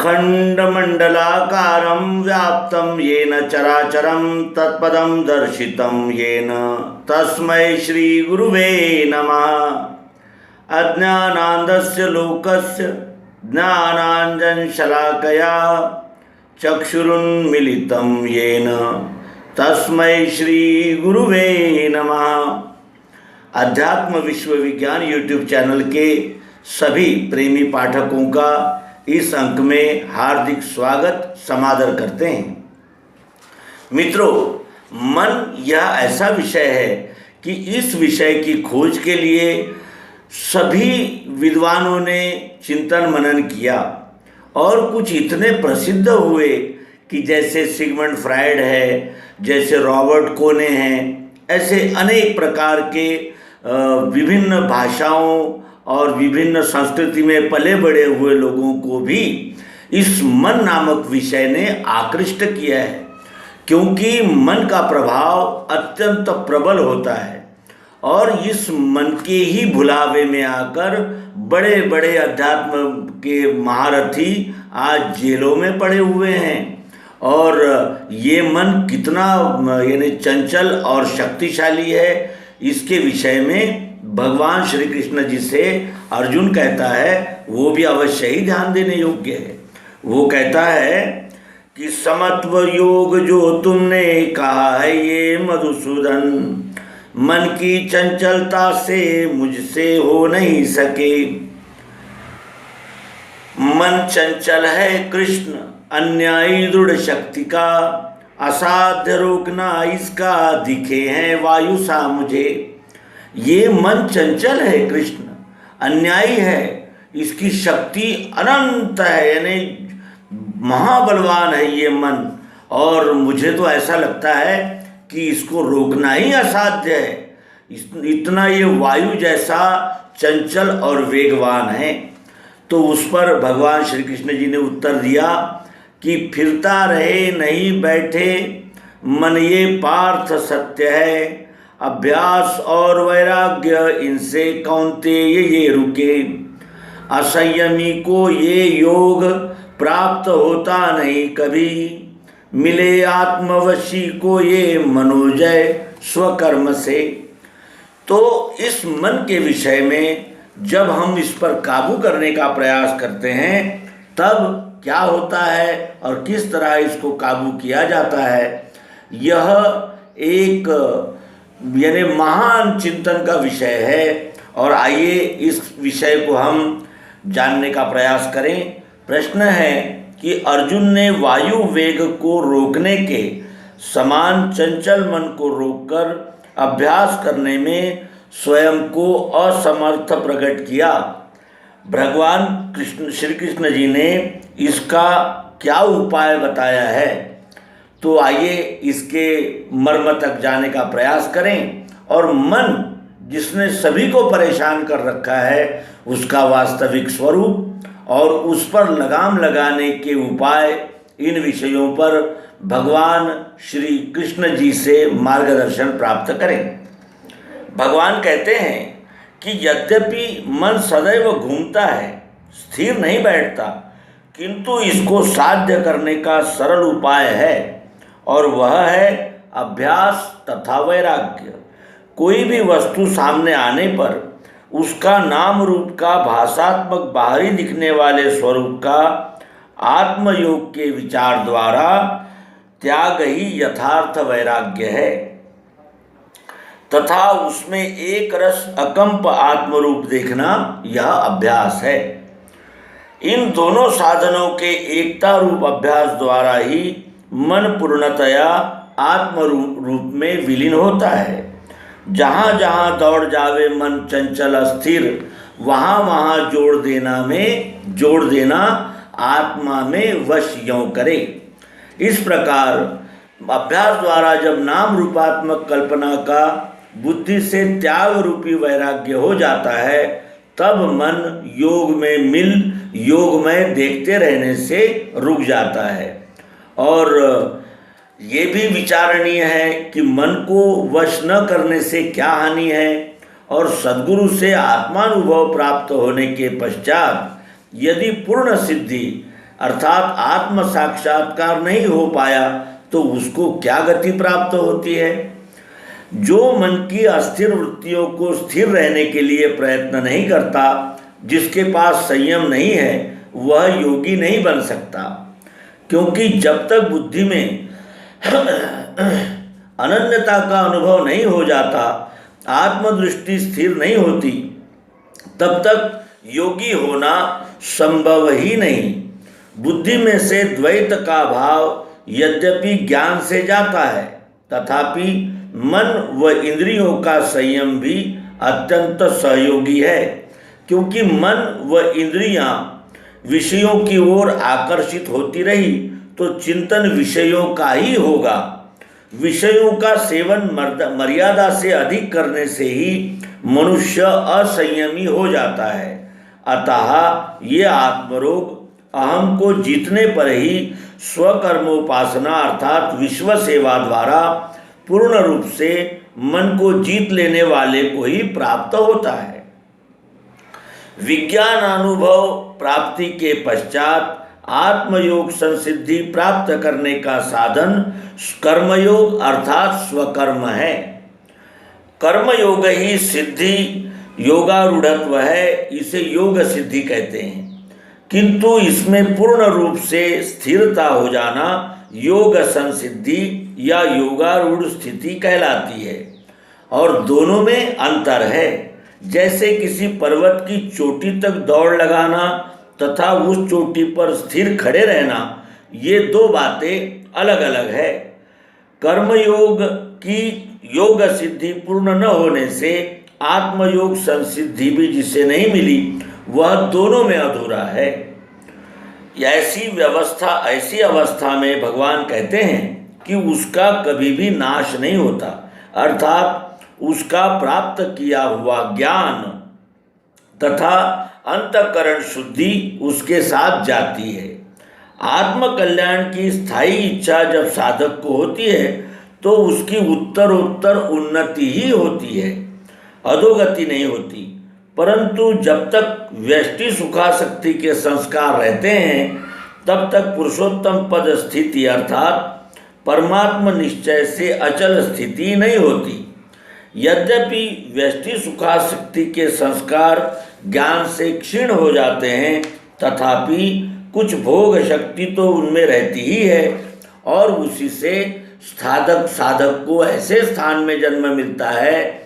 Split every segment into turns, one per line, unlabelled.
अखंडमंडलाकारं व्याप्तं येन चराचरं तत्पदं दर्शितं येन तस्मै श्रीगुरुवे नमः। अज्ञानान्धस्य लोकस्य ज्ञानाञ्जनशलाकया चक्षुरुन्मीलितं येन तस्मै श्रीगुरुवे नमः। अध्यात्म विश्व विज्ञान यूट्यूब चैनल के सभी प्रेमी पाठकों का इस अंक में हार्दिक स्वागत समादर करते हैं। मित्रों, मन यह ऐसा विषय है कि इस विषय की खोज के लिए सभी विद्वानों ने चिंतन मनन किया और कुछ इतने प्रसिद्ध हुए कि जैसे सिगमंड फ्रायड है, जैसे रॉबर्ट कोने हैं, ऐसे अनेक प्रकार के विभिन्न भाषाओं और विभिन्न संस्कृति में पले बड़े हुए लोगों को भी इस मन नामक विषय ने आकृष्ट किया है, क्योंकि मन का प्रभाव अत्यंत प्रबल होता है और इस मन के ही भुलावे में आकर बड़े बड़े अध्यात्म के महारथी आज जेलों में पड़े हुए हैं। और ये मन कितना यानी चंचल और शक्तिशाली है, इसके विषय में भगवान श्री कृष्ण जी से अर्जुन कहता है, वो भी अवश्य ही ध्यान देने योग्य है। वो कहता है कि समत्व योग जो तुमने कहा है ये मधुसूदन, मन की चंचलता से मुझसे हो नहीं सके। मन चंचल है कृष्ण अन्यायी दृढ़ शक्ति का, असाध्य रोकना इसका दिखे हैं वायु सा मुझे। ये मन चंचल है कृष्ण, अन्यायी है, इसकी शक्ति अनंत है, यानी महाबलवान है ये मन, और मुझे तो ऐसा लगता है कि इसको रोकना ही असाध्य है। इतना ये वायु जैसा चंचल और वेगवान है। तो उस पर भगवान श्री कृष्ण जी ने उत्तर दिया कि फिरता रहे नहीं बैठे मन ये पार्थ सत्य है, अभ्यास और वैराग्य इनसे कौन्तेय ये रुके। असंयमी को ये योग प्राप्त होता नहीं कभी, मिले आत्मवशी को ये मनोजय स्वकर्म से। तो इस मन के विषय में जब हम इस पर काबू करने का प्रयास करते हैं तब क्या होता है और किस तरह इसको काबू किया जाता है, यह एक यानी महान चिंतन का विषय है। और आइए इस विषय को हम जानने का प्रयास करें। प्रश्न है कि अर्जुन ने वायु वेग को रोकने के समान चंचल मन को रोककर अभ्यास करने में स्वयं को असमर्थ प्रकट किया। भगवान श्री कृष्ण जी ने इसका क्या उपाय बताया है, तो आइए इसके मर्म तक जाने का प्रयास करें और मन जिसने सभी को परेशान कर रखा है उसका वास्तविक स्वरूप और उस पर लगाम लगाने के उपाय, इन विषयों पर भगवान श्री कृष्ण जी से मार्गदर्शन प्राप्त करें। भगवान कहते हैं कि यद्यपि मन सदैव घूमता है, स्थिर नहीं बैठता, किंतु इसको साध्य करने का सरल उपाय है और वह है अभ्यास तथा वैराग्य। कोई भी वस्तु सामने आने पर उसका नाम रूप का भाषात्मक बाहरी दिखने वाले स्वरूप का आत्मयोग के विचार द्वारा त्याग ही यथार्थ वैराग्य है तथा उसमें एक रस अकंप आत्मरूप देखना यह अभ्यास है। इन दोनों साधनों के एकता रूप अभ्यास द्वारा ही मन पूर्णतया आत्म रूप में विलीन होता है। जहाँ जहाँ दौड़ जावे मन चंचल अस्थिर, वहाँ वहाँ जोड़ देना आत्मा में वश यों करे। इस प्रकार अभ्यास द्वारा जब नाम रूपात्मक कल्पना का बुद्धि से त्याग रूपी वैराग्य हो जाता है, तब मन योग में देखते रहने से रुक जाता है। और ये भी विचारणीय है कि मन को वश न करने से क्या हानि है, और सद्गुरु से आत्मानुभव प्राप्त होने के पश्चात यदि पूर्ण सिद्धि अर्थात आत्म साक्षात्कार नहीं हो पाया तो उसको क्या गति प्राप्त होती है? जो मन की अस्थिर वृत्तियों को स्थिर रहने के लिए प्रयत्न नहीं करता, जिसके पास संयम नहीं है, वह योगी नहीं बन सकता। क्योंकि जब तक बुद्धि में अनन्यता का अनुभव नहीं हो जाता, आत्मदृष्टि स्थिर नहीं होती, तब तक योगी होना संभव ही नहीं। बुद्धि में से द्वैत का भाव यद्यपि ज्ञान से जाता है, तथापि मन व इंद्रियों का संयम भी अत्यंत सहयोगी है। क्योंकि मन व इंद्रियां विषयों की ओर आकर्षित होती रही तो चिंतन विषयों का ही होगा। विषयों का सेवन मर्यादा से अधिक करने से ही मनुष्य असंयमी हो जाता है। अतः ये आत्मरोग अहम को जीतने पर ही स्वकर्मोपासना अर्थात विश्व सेवा द्वारा पूर्ण रूप से मन को जीत लेने वाले को ही प्राप्त होता है। विज्ञान अनुभव प्राप्ति के पश्चात आत्मयोग संसिद्धि प्राप्त करने का साधन कर्मयोग अर्थात स्वकर्म है। कर्मयोग ही सिद्धि योगारूढ़त्व है, इसे योग सिद्धि कहते हैं। किंतु इसमें पूर्ण रूप से स्थिरता हो जाना योग संसिद्धि या योगारूढ़ स्थिति कहलाती है। और दोनों में अंतर है। जैसे किसी पर्वत की चोटी तक दौड़ लगाना तथा उस चोटी पर स्थिर खड़े रहना, ये दो बातें अलग अलग है। कर्मयोग की योग सिद्धि पूर्ण न होने से आत्मयोग संसिद्धि भी जिसे नहीं मिली, वह दोनों में अधूरा है। ऐसी अवस्था में भगवान कहते हैं कि उसका कभी भी नाश नहीं होता, अर्थात उसका प्राप्त किया हुआ ज्ञान तथा अंतःकरण शुद्धि उसके साथ जाती है। आत्म कल्याण की स्थायी इच्छा जब साधक को होती है तो उसकी उत्तरोत्तर उन्नति ही होती है, अधोगति नहीं होती। परंतु जब तक व्यष्टि सुखासक्ति के संस्कार रहते हैं, तब तक पुरुषोत्तम पद स्थिति अर्थात परमात्म निश्चय से अचल स्थिति नहीं होती। यद्यपि व्यष्टि सुखासक्ति के संस्कार ज्ञान से क्षीण हो जाते हैं, तथापि कुछ भोग शक्ति तो उनमें रहती ही है और उसी से साधक को ऐसे स्थान में जन्म मिलता है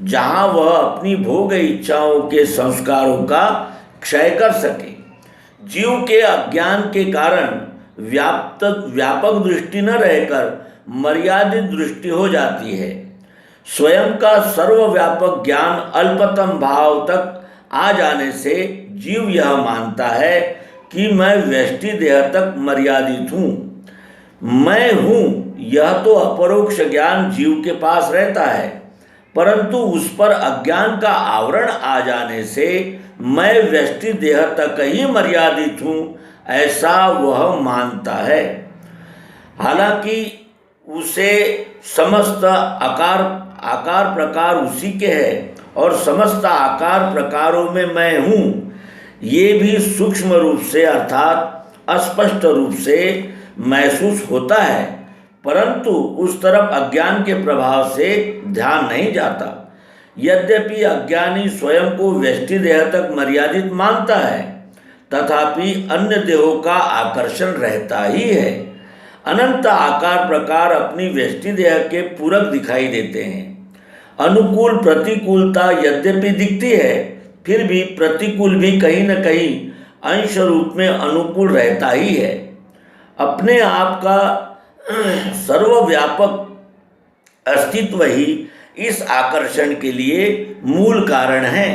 जहाँ वह अपनी भोग इच्छाओं के संस्कारों का क्षय कर सके। जीव के अज्ञान के कारण व्यापक दृष्टि न रहकर मर्यादित दृष्टि हो जाती है। स्वयं का सर्वव्यापक ज्ञान अल्पतम भाव तक आ जाने से जीव यह मानता है कि मैं व्यष्टि देह तक मर्यादित हूँ, मैं हूँ। यह तो अपरोक्ष ज्ञान जीव के पास रहता है, परंतु उस पर अज्ञान का आवरण आ जाने से मैं व्यष्टि देह तक ही मर्यादित हूँ, ऐसा वह मानता है। हालांकि उसे समस्त आकार प्रकार उसी के हैं और समस्त आकार प्रकारों में मैं हूँ, ये भी सूक्ष्म रूप से अर्थात अस्पष्ट रूप से महसूस होता है, परंतु उस तरफ अज्ञान के प्रभाव से ध्यान नहीं जाता। यद्यपि अज्ञानी स्वयं को व्यष्टि देह तक मर्यादित मानता है, तथापि अन्य देहों का आकर्षण रहता ही है। अनंत आकार प्रकार अपनी व्यष्टि देह के पूरक दिखाई देते हैं। अनुकूल प्रतिकूलता यद्यपि दिखती है, फिर भी प्रतिकूल भी कहीं न कहीं अंश रूप में अनुकूल रहता ही है। अपने आप का सर्वव्यापक अस्तित्व ही इस आकर्षण के लिए मूल कारण है।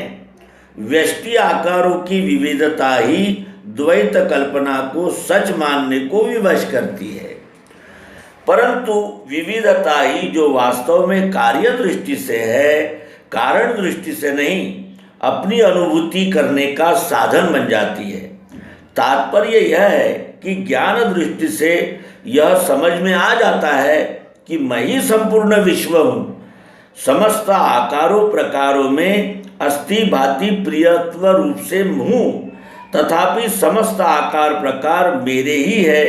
व्यष्टि आकारों की विविधता ही द्वैत कल्पना को सच मानने को विवश करती है, परंतु विविधता ही जो वास्तव में कार्य दृष्टि से है, कारण दृष्टि से नहीं, अपनी अनुभूति करने का साधन बन जाती है। तात्पर्य यह है कि ज्ञान दृष्टि से यह समझ में आ जाता है कि मैं ही संपूर्ण विश्व हूँ। समस्त आकारों प्रकारों में अस्थि भांति प्रियत्व रूप से हूँ, तथापि समस्त आकार प्रकार मेरे ही है,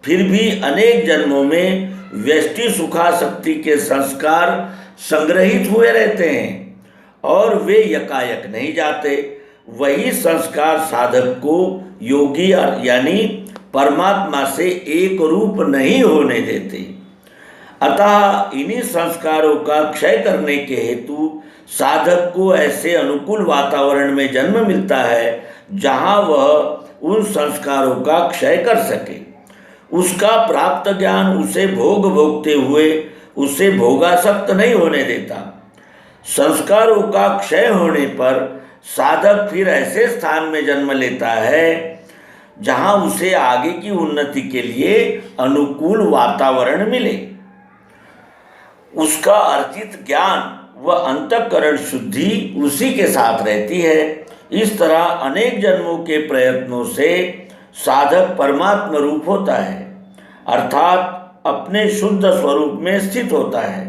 फिर भी अनेक जन्मों में व्यष्टि सुखासक्ति के संस्कार संग्रहित हुए रहते हैं और वे यकायक नहीं जाते। वही संस्कार साधक को योगी यानी परमात्मा से एक रूप नहीं होने देते। अतः इन्हीं संस्कारों का क्षय करने के हेतु साधक को ऐसे अनुकूल वातावरण में जन्म मिलता है जहाँ वह उन संस्कारों का क्षय कर सके। उसका प्राप्त ज्ञान उसे भोगते हुए उसे भोगासक्त नहीं होने देता। संस्कारों का क्षय होने पर साधक फिर ऐसे स्थान में जन्म लेता है जहाँ उसे आगे की उन्नति के लिए अनुकूल वातावरण मिले। उसका अर्जित ज्ञान व अंतःकरण शुद्धि उसी के साथ रहती है। इस तरह अनेक जन्मों के प्रयत्नों से साधक परमात्म रूप होता है, अर्थात अपने शुद्ध स्वरूप में स्थित होता है।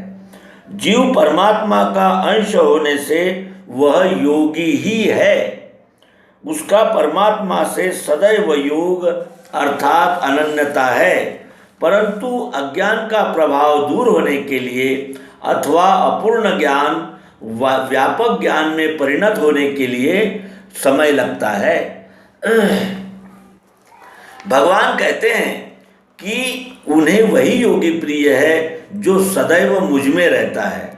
जीव परमात्मा का अंश होने से वह योगी ही है। उसका परमात्मा से सदैव योग अर्थात अनन्यता है, परंतु अज्ञान का प्रभाव दूर होने के लिए अथवा अपूर्ण ज्ञान व्यापक ज्ञान में परिणत होने के लिए समय लगता है। भगवान कहते हैं कि उन्हें वही योगी प्रिय है जो सदैव मुझ में रहता है,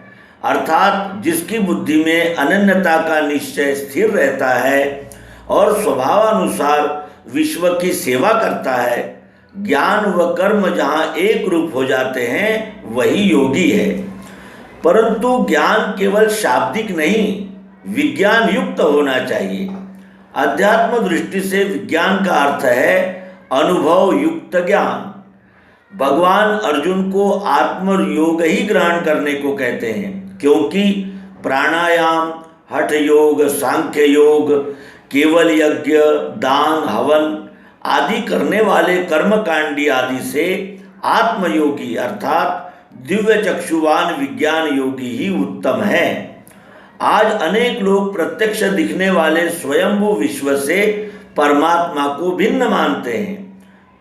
अर्थात जिसकी बुद्धि में अनन्यता का निश्चय स्थिर रहता है और स्वभावानुसार विश्व की सेवा करता है। ज्ञान व कर्म जहाँ एक रूप हो जाते हैं वही योगी है। परंतु ज्ञान केवल शाब्दिक नहीं, विज्ञान युक्त होना चाहिए। अध्यात्म दृष्टि से विज्ञान का अर्थ है अनुभव युक्त ज्ञान। भगवान अर्जुन को आत्म योग ही ग्रहण करने को कहते हैं, क्योंकि प्राणायाम, हठ योग, सांख्य योग, केवल यज्ञ, दान, हवन आदि करने वाले कर्मकांडी आदि से आत्मयोगी अर्थात दिव्य चक्षुवान विज्ञान योगी ही उत्तम है। आज अनेक लोग प्रत्यक्ष दिखने वाले स्वयंभू विश्व से परमात्मा को भिन्न मानते हैं।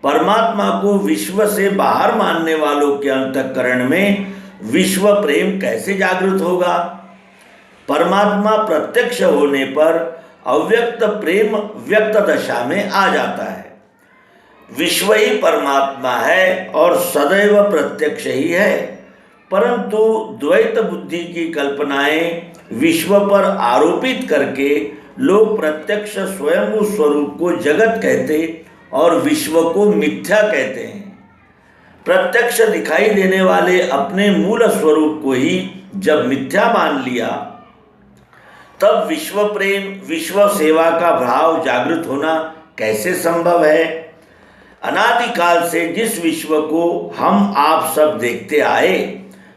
परमात्मा को विश्व से बाहर मानने वालों के अंतःकरण में विश्व प्रेम कैसे जागृत होगा? परमात्मा प्रत्यक्ष होने पर अव्यक्त प्रेम व्यक्त दशा में आ जाता है। विश्व ही परमात्मा है और सदैव प्रत्यक्ष ही है, परंतु द्वैत बुद्धि की कल्पनाएं विश्व पर आरोपित करके लोग प्रत्यक्ष स्वयं स्वरूप को जगत कहते और विश्व को मिथ्या कहते हैं। प्रत्यक्ष दिखाई देने वाले अपने मूल स्वरूप को ही जब मिथ्या मान लिया, तब विश्व प्रेम, विश्व सेवा का भाव जागृत होना कैसे संभव है? अनादिकाल से जिस विश्व को हम आप सब देखते आए,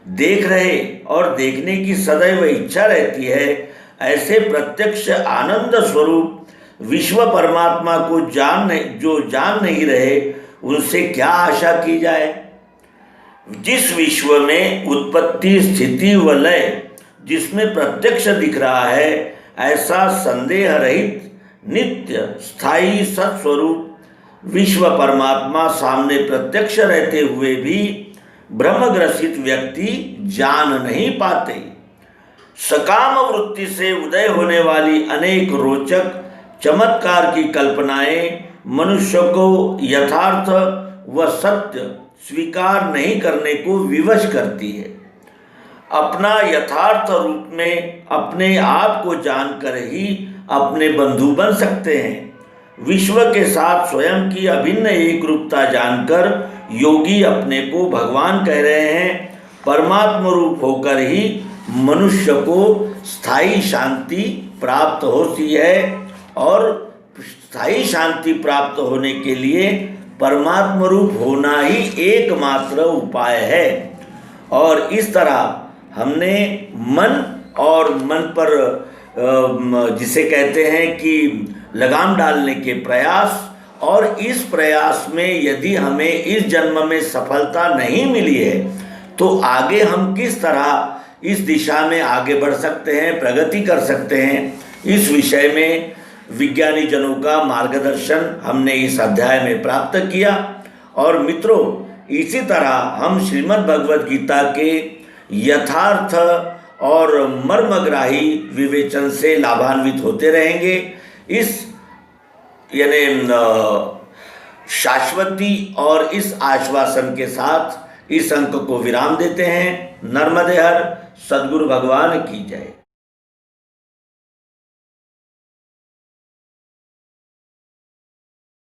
देख रहे और देखने की सदैव इच्छा रहती है, ऐसे प्रत्यक्ष आनंद स्वरूप विश्व परमात्मा को जो जान नहीं रहे, उनसे क्या आशा की जाए? जिस विश्व में उत्पत्ति, स्थिति व लय जिसमें प्रत्यक्ष दिख रहा है, ऐसा संदेह रहित नित्य स्थायी सत्स्वरूप विश्व परमात्मा सामने प्रत्यक्ष रहते हुए भी ब्रह्मग्रसित व्यक्ति जान नहीं पाते। सकाम वृत्ति से उदय होने वाली अनेक रोचक चमत्कार की कल्पनाएं मनुष्य को यथार्थ व सत्य स्वीकार नहीं करने को विवश करती है। अपना यथार्थ रूप में अपने आप को जानकर ही अपने बंधु बन सकते हैं। विश्व के साथ स्वयं की अभिन्न एक रूपता जानकर योगी अपने को भगवान कह रहे हैं। परमात्म रूप होकर ही मनुष्य को स्थायी शांति प्राप्त होती है और स्थायी शांति प्राप्त होने के लिए परमात्म रूप होना ही एकमात्र उपाय है। और इस तरह हमने मन और मन पर जिसे कहते हैं कि लगाम डालने के प्रयास, और इस प्रयास में यदि हमें इस जन्म में सफलता नहीं मिली है तो आगे हम किस तरह इस दिशा में आगे बढ़ सकते हैं, प्रगति कर सकते हैं, इस विषय में विज्ञानी जनों का मार्गदर्शन हमने इस अध्याय में प्राप्त किया। और मित्रों, इसी तरह हम श्रीमद् भगवद गीता के यथार्थ और मर्मग्राही विवेचन से लाभान्वित होते रहेंगे। इस यानी शाश्वती और इस आश्वासन के साथ इस अंक को विराम देते हैं। नर्मदे हर। सद्गुरु भगवान की जय।